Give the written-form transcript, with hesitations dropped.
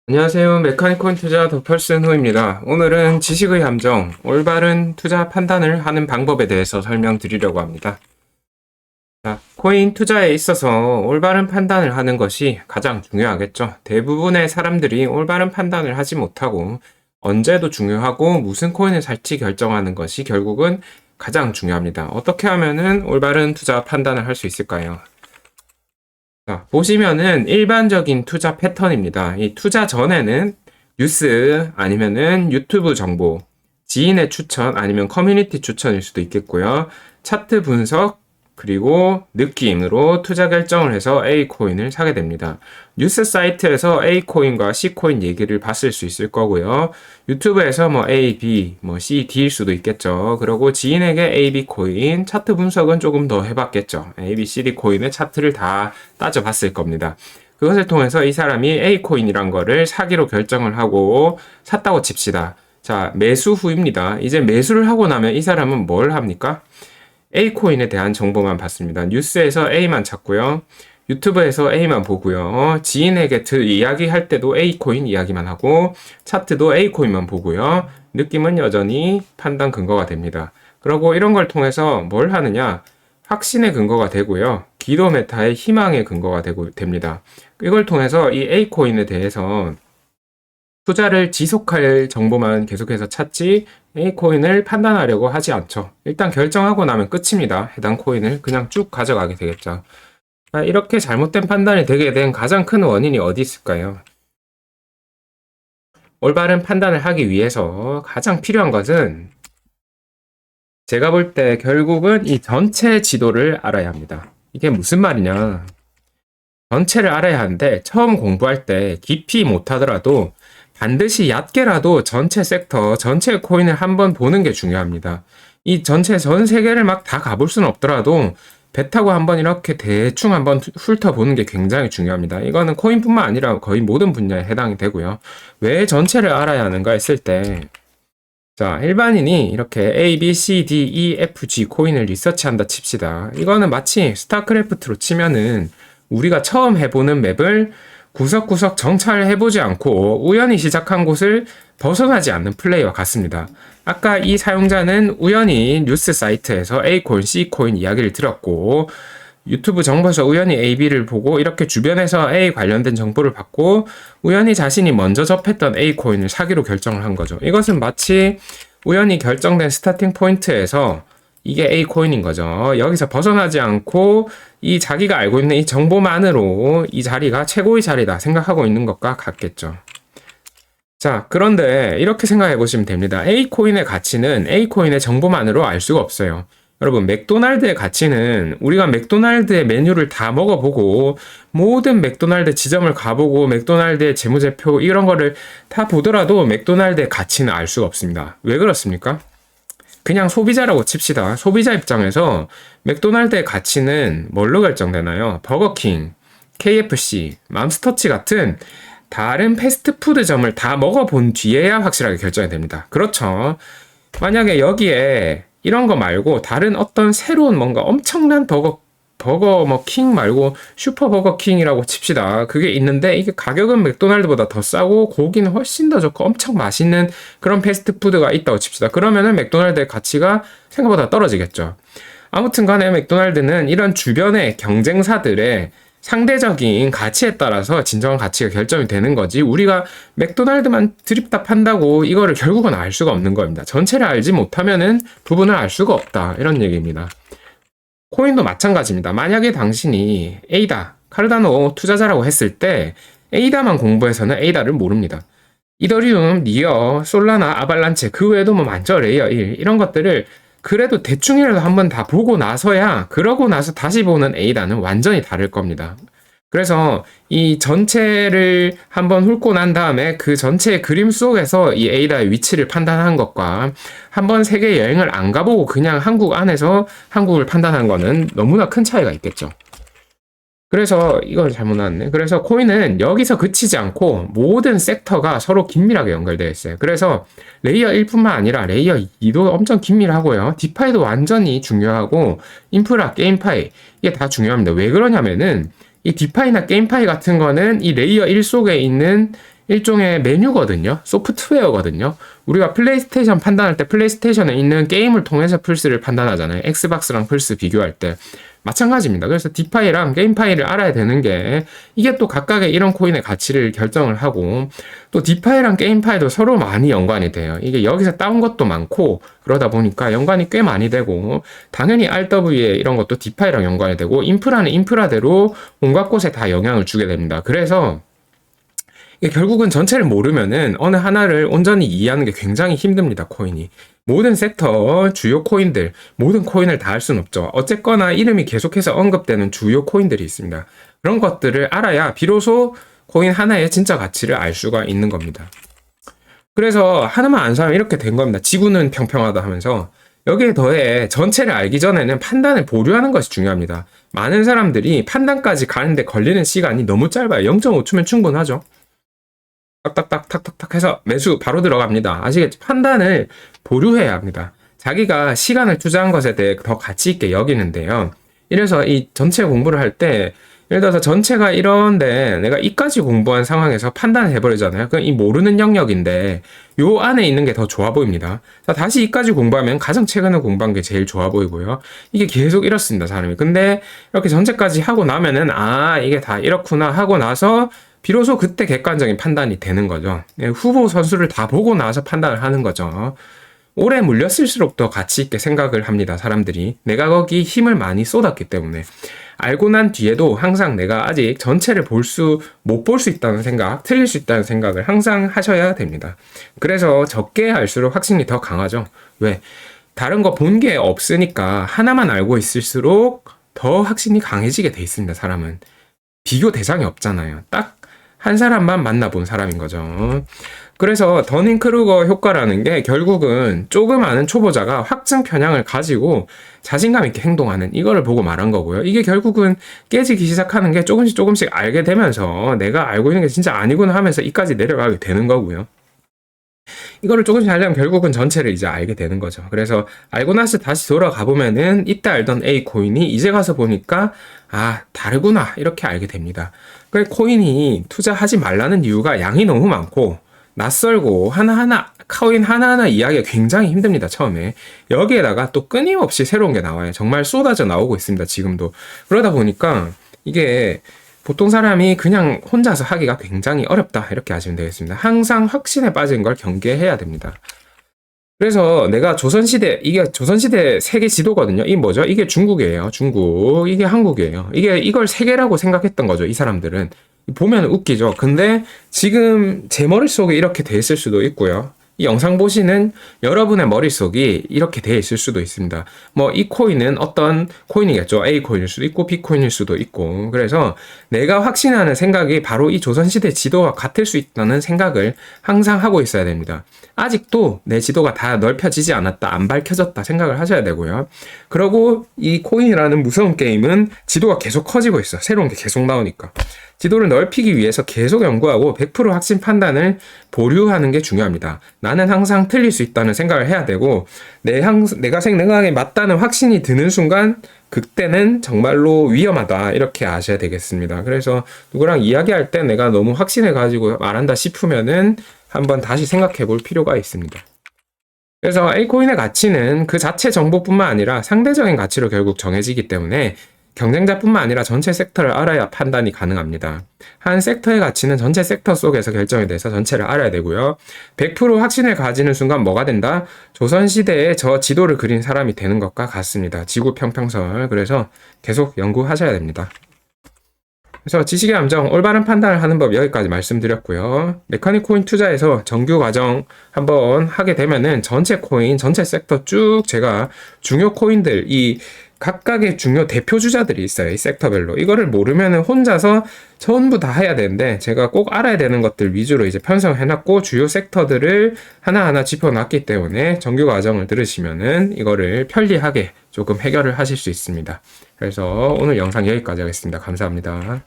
안녕하세요. 메카니컬 투자 더펄슨 후입니다. 오늘은 지식의 함정, 올바른 투자 판단을 하는 방법에 대해서 설명드리려고 합니다. 자, 코인 투자에 있어서 올바른 판단을 하는 것이 가장 중요하겠죠. 대부분의 사람들이 올바른 판단을 하지 못하고 언제도 중요하고 무슨 코인을 살지 결정하는 것이 결국은 가장 중요합니다. 어떻게 하면은 올바른 투자 판단을 할 수 있을까요? 자, 보시면은 일반적인 투자 패턴입니다. 이 투자 전에는 뉴스 아니면은 유튜브 정보, 지인의 추천 아니면 커뮤니티 추천일 수도 있겠고요. 차트 분석 그리고 느낌으로 투자 결정을 해서 A코인을 사게 됩니다. 뉴스 사이트에서 A코인과 C코인 얘기를 봤을 수 있을 거고요. 유튜브에서 뭐 A, B, 뭐 C, D일 수도 있겠죠. 그리고 지인에게 A, B 코인, 차트 분석은 조금 더 해봤겠죠. A, B, C, D 코인의 차트를 다 따져봤을 겁니다. 그것을 통해서 이 사람이 A코인이란 거를 사기로 결정을 하고 샀다고 칩시다. 자, 매수 후입니다. 이제 매수를 하고 나면 이 사람은 뭘 합니까? A코인에 대한 정보만 받습니다. 뉴스에서 A만 찾고요. 유튜브에서 A만 보고요. 지인에게 이야기할 때도 A코인 이야기만 하고 차트도 A코인만 보고요. 느낌은 여전히 판단 근거가 됩니다. 그리고 이런 걸 통해서 뭘 하느냐? 확신의 근거가 되고요. 기도 메타의 희망의 근거가 됩니다. 이걸 통해서 이 A코인에 대해서 투자를 지속할 정보만 계속해서 찾지 A코인을 판단하려고 하지 않죠. 일단 결정하고 나면 끝입니다. 해당 코인을 그냥 쭉 가져가게 되겠죠. 이렇게 잘못된 판단이 되게 된 가장 큰 원인이 어디 있을까요? 올바른 판단을 하기 위해서 가장 필요한 것은 제가 볼 때 결국은 이 전체 지도를 알아야 합니다. 이게 무슨 말이냐? 전체를 알아야 하는데 처음 공부할 때 깊이 못하더라도 반드시 얕게라도 전체 섹터, 전체 코인을 한번 보는 게 중요합니다. 이 전체 전 세계를 막 다 가볼 수는 없더라도 배 타고 한번 이렇게 대충 한번 훑어보는 게 굉장히 중요합니다. 이거는 코인뿐만 아니라 거의 모든 분야에 해당이 되고요. 왜 전체를 알아야 하는가 했을 때 자, 일반인이 이렇게 A, B, C, D, E, F, G 코인을 리서치한다 칩시다. 이거는 마치 스타크래프트로 치면은 우리가 처음 해보는 맵을 구석구석 정찰해보지 않고 우연히 시작한 곳을 벗어나지 않는 플레이와 같습니다. 아까 이 사용자는 우연히 뉴스 사이트에서 A코인, C코인 이야기를 들었고 유튜브 정보에서 우연히 A, B를 보고 이렇게 주변에서 A 관련된 정보를 받고 우연히 자신이 먼저 접했던 A코인을 사기로 결정을 한 거죠. 이것은 마치 우연히 결정된 스타팅 포인트에서 이게 A코인인 거죠. 여기서 벗어나지 않고 이 자기가 알고 있는 이 정보만으로 이 자리가 최고의 자리다 생각하고 있는 것과 같겠죠. 자, 그런데 이렇게 생각해 보시면 됩니다. A코인의 가치는 A코인의 정보만으로 알 수가 없어요. 여러분, 맥도날드의 가치는 우리가 맥도날드의 메뉴를 다 먹어보고 모든 맥도날드 지점을 가보고 맥도날드의 재무제표 이런 거를 다 보더라도 맥도날드의 가치는 알 수가 없습니다. 왜 그렇습니까? 그냥 소비자라고 칩시다. 소비자 입장에서 맥도날드의 가치는 뭘로 결정되나요? 버거킹, KFC, 맘스터치 같은 다른 패스트푸드점을 다 먹어본 뒤에야 확실하게 결정이 됩니다. 그렇죠. 만약에 여기에 이런 거 말고 다른 어떤 새로운 뭔가 엄청난 버거 뭐 킹 말고 슈퍼버거 킹이라고 칩시다. 그게 있는데 이게 가격은 맥도날드보다 더 싸고 고기는 훨씬 더 좋고 엄청 맛있는 그런 패스트푸드가 있다고 칩시다. 그러면은 맥도날드의 가치가 생각보다 떨어지겠죠. 아무튼 간에 맥도날드는 이런 주변의 경쟁사들의 상대적인 가치에 따라서 진정한 가치가 결정이 되는 거지 우리가 맥도날드만 드립다 판다고 이거를 결국은 알 수가 없는 겁니다. 전체를 알지 못하면은 부분을 알 수가 없다 이런 얘기입니다. 코인도 마찬가지입니다. 만약에 당신이 에이다, 카르다노 투자자라고 했을 때 에이다만 공부해서는 에이다를 모릅니다. 이더리움, 니어, 솔라나, 아발란체 그 외에도 뭐 많죠. 레이어 1 이런 것들을 그래도 대충이라도 한번 다 보고 나서야 그러고 나서 다시 보는 에이다는 완전히 다를 겁니다. 그래서 이 전체를 한번 훑고 난 다음에 그 전체의 그림 속에서 이 에이다의 위치를 판단한 것과 한번 세계 여행을 안 가보고 그냥 한국 안에서 한국을 판단한 거는 너무나 큰 차이가 있겠죠. 그래서 이걸 잘못 나왔네. 그래서 코인은 여기서 그치지 않고 모든 섹터가 서로 긴밀하게 연결되어 있어요. 그래서 레이어 1뿐만 아니라 레이어 2도 엄청 긴밀하고요. 디파이도 완전히 중요하고 인프라, 게임파이 이게 다 중요합니다. 왜 그러냐면은 이 디파이나 게임파이 같은 거는 이 레이어 1 속에 있는 일종의 메뉴거든요. 소프트웨어거든요. 우리가 플레이스테이션 판단할 때 플레이스테이션에 있는 게임을 통해서 플스를 판단하잖아요. 엑스박스랑 플스 비교할 때. 마찬가지입니다. 그래서 디파이랑 게임파이를 알아야 되는 게 이게 또 각각의 이런 코인의 가치를 결정을 하고 또 디파이랑 게임파이도 서로 많이 연관이 돼요. 이게 여기서 따온 것도 많고 그러다 보니까 연관이 꽤 많이 되고 당연히 RWA 이런 것도 디파이랑 연관이 되고 인프라는 인프라대로 온갖 곳에 다 영향을 주게 됩니다. 그래서 결국은 전체를 모르면은 어느 하나를 온전히 이해하는 게 굉장히 힘듭니다, 코인이. 모든 섹터, 주요 코인들, 모든 코인을 다 할 수는 없죠. 어쨌거나 이름이 계속해서 언급되는 주요 코인들이 있습니다. 그런 것들을 알아야 비로소 코인 하나의 진짜 가치를 알 수가 있는 겁니다. 그래서 하나만 안 사면 이렇게 된 겁니다. 지구는 평평하다 하면서. 여기에 더해 전체를 알기 전에는 판단을 보류하는 것이 중요합니다. 많은 사람들이 판단까지 가는데 걸리는 시간이 너무 짧아요. 0.5초면 충분하죠. 딱딱딱 탁탁탁 해서 매수 바로 들어갑니다. 아시겠죠? 판단을 보류해야 합니다. 자기가 시간을 투자한 것에 대해 더 가치 있게 여기는데요. 이래서 이 전체 공부를 할 때 예를 들어서 전체가 이런데 내가 이까지 공부한 상황에서 판단을 해버리잖아요. 그럼 이 모르는 영역인데 요 안에 있는 게 더 좋아 보입니다. 자, 다시 이까지 공부하면 가장 최근에 공부한 게 제일 좋아 보이고요. 이게 계속 이렇습니다, 사람이. 근데 이렇게 전체까지 하고 나면은 아, 이게 다 이렇구나 하고 나서 비로소 그때 객관적인 판단이 되는 거죠. 후보 선수를 다 보고 나서 판단을 하는 거죠. 오래 물렸을수록 더 가치 있게 생각을 합니다, 사람들이. 내가 거기 힘을 많이 쏟았기 때문에. 알고 난 뒤에도 항상 내가 아직 전체를 못 볼 수 있다는 생각, 틀릴 수 있다는 생각을 항상 하셔야 됩니다. 그래서 적게 알수록 확신이 더 강하죠. 왜? 다른 거 본 게 없으니까 하나만 알고 있을수록 더 확신이 강해지게 돼 있습니다, 사람은. 비교 대상이 없잖아요. 딱 한 사람만 만나본 사람인 거죠. 그래서 더닝크루거 효과라는 게 결국은 조금 아는 초보자가 확증 편향을 가지고 자신감 있게 행동하는 이거를 보고 말한 거고요. 이게 결국은 깨지기 시작하는 게 조금씩 알게 되면서 내가 알고 있는 게 진짜 아니구나 하면서 이까지 내려가게 되는 거고요. 이거를 조금씩 하려면 결국은 전체를 이제 알게 되는 거죠. 그래서 알고 나서 다시 돌아가 보면은 이때 알던 A 코인이 이제 가서 보니까 아, 다르구나 이렇게 알게 됩니다. 그래 코인이 투자하지 말라는 이유가 양이 너무 많고 낯설고 하나하나 코인 하나하나 이해하기가 굉장히 힘듭니다. 처음에 여기에다가 또 끊임없이 새로운 게 나와요. 정말 쏟아져 나오고 있습니다. 지금도. 그러다 보니까 이게 보통 사람이 그냥 혼자서 하기가 굉장히 어렵다 이렇게 아시면 되겠습니다. 항상 확신에 빠진 걸 경계해야 됩니다. 그래서 내가 조선시대, 이게 조선시대 세계 지도거든요. 이게 뭐죠? 이게 중국이에요. 중국. 이게 한국이에요. 이걸 세계라고 생각했던 거죠. 이 사람들은. 보면 웃기죠. 근데 지금 제 머릿속에 이렇게 돼 있을 수도 있고요. 이 영상 보시는 여러분의 머릿속이 이렇게 돼 있을 수도 있습니다. 뭐 이 코인은 어떤 코인이겠죠. A 코인일 수도 있고 B 코인일 수도 있고. 그래서 내가 확신하는 생각이 바로 이 조선시대 지도와 같을 수 있다는 생각을 항상 하고 있어야 됩니다. 아직도 내 지도가 다 넓혀지지 않았다, 안 밝혀졌다 생각을 하셔야 되고요. 그리고 이 코인이라는 무서운 게임은 지도가 계속 커지고 있어. 새로운 게 계속 나오니까. 지도를 넓히기 위해서 계속 연구하고 100% 확신 판단을 보류하는 게 중요합니다. 나는 항상 틀릴 수 있다는 생각을 해야 되고 내가 생각에 맞다는 확신이 드는 순간 그때는 정말로 위험하다 이렇게 아셔야 되겠습니다. 그래서 누구랑 이야기할 때 내가 너무 확신해 가지고 말한다 싶으면은 한번 다시 생각해 볼 필요가 있습니다. 그래서 A코인의 가치는 그 자체 정보뿐만 아니라 상대적인 가치로 결국 정해지기 때문에 경쟁자뿐만 아니라 전체 섹터를 알아야 판단이 가능합니다. 한 섹터의 가치는 전체 섹터 속에서 결정이 돼서 전체를 알아야 되고요. 100% 확신을 가지는 순간 뭐가 된다? 조선시대에 저 지도를 그린 사람이 되는 것과 같습니다. 지구 평평설. 그래서 계속 연구하셔야 됩니다. 그래서 지식의 함정, 올바른 판단을 하는 법 여기까지 말씀드렸고요. 메카닉 코인 투자에서 정규 과정 한번 하게 되면은 전체 코인, 전체 섹터 쭉 제가 중요 코인들, 이 각각의 중요 대표 주자들이 있어요. 이 섹터별로. 이거를 모르면은 혼자서 전부 다 해야 되는데 제가 꼭 알아야 되는 것들 위주로 이제 편성해놨고 주요 섹터들을 하나하나 짚어놨기 때문에 정규 과정을 들으시면은 이거를 편리하게 조금 해결을 하실 수 있습니다. 그래서 오늘 영상 여기까지 하겠습니다. 감사합니다.